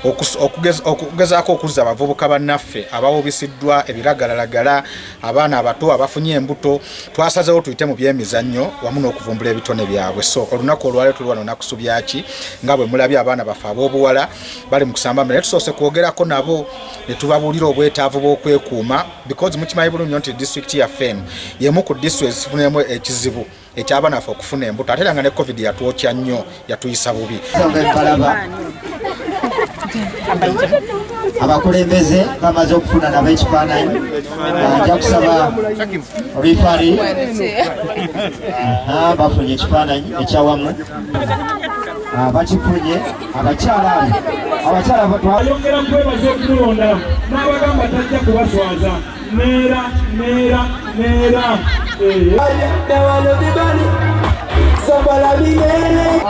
okugezaako okuzza abavubuka bannaffe abawubisiddwa ebiragalalagala abaana abato abafunye embuto twasazeewo tuyite mu byemizannyo wamu n'okuvumbula ebitone byabwe. So olunaku olwaleero tuli wano nakusubyaki nga bwe mulabye abaana baffe ab'obuwala bali mu kusamba mmere tusoose kwogerako nabo ne tubabuulira obwetaavu bw'okwekuuma because mukimanyi bulungi nti disitulikiti yaffe y'emu ku disitulikiti zifuniremu ekizibu eky'abaana baffe okufuna embuto ate era nga ne covid yatwokya nnyo yatuyisa bubi. Abakulembeze bamaze okufuna nabo ekifaananyi nja kusaba rifari bafunye ekifaananyi ekyawamu bakifunye abakyala ayongera kwebaza okulonda n'abagamba tajja kubaswaza neera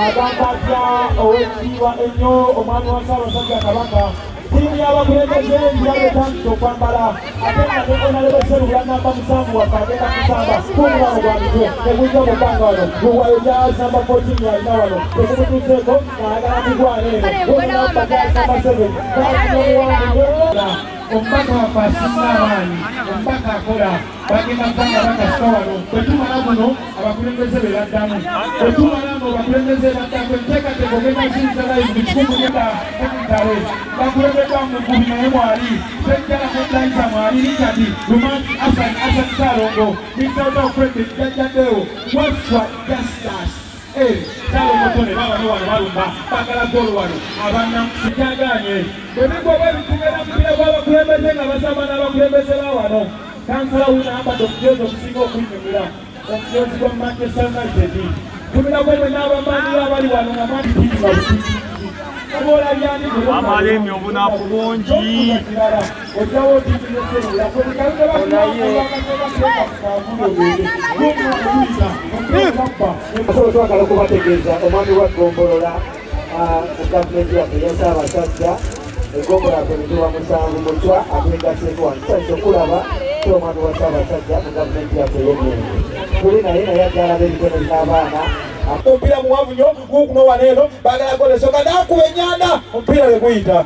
agambadda ow'ekitiibwa ennyo omwami wa Ssaabasajja Kabaka ttiimu y'abakulembeze ebirabo etandise okwambala ate nga tegonalebe Sselubula namba musanvu waffe agenda kusamba kumulano gwa mitwe tegujja mu bbanga wano guwayo gyasamba 14 yalina wano tegumutuseeko n'ayagala kugwana eno gonamba gyasamba 7 omubaka waffe asinga amaanyi omubaka akola bagenda bbanga bakasika wano bwetumala muno abakulembeze be baddamu bwetumala mu bakulembeze baddamu enteekateeka ogenda zinzalayo mu 19 bakulembeddwa mu ggubi naye mwali sejjala koddayiza mwali likati lumansi Asan Saalongo Minnesota Frederick jajjaddewo waswa justas Saalongo ne baba ne wano balumba bagala golo wano abannamusikyaganye bwebigoba ebitugenda mupira gw'abakulembeze nga basamba n'abakulembeze ba wano kansala wina ambadde okujeeza okusinga okuyinyumira omujozi gwa Manchester United tumira gwemwe n'abamaanyi abali wano nga mantiiga butiki amalemi obunafu bungi twagala okubategeeza omwami wa Ggombolola mu gavumenti yaffe ya Ssaabasajja egombolola komitiwa musanvu mutwa akwegaseeko wano tusalise okulaba omwami wa Ssaabasajja mu gavumenti yaffe y'emyenge tuli naye ajalaba ebitone by'abaana omupiira muwanvu nnyo gukuno waneeno baagala golesoka nakuba ennyanda omupiira we guyita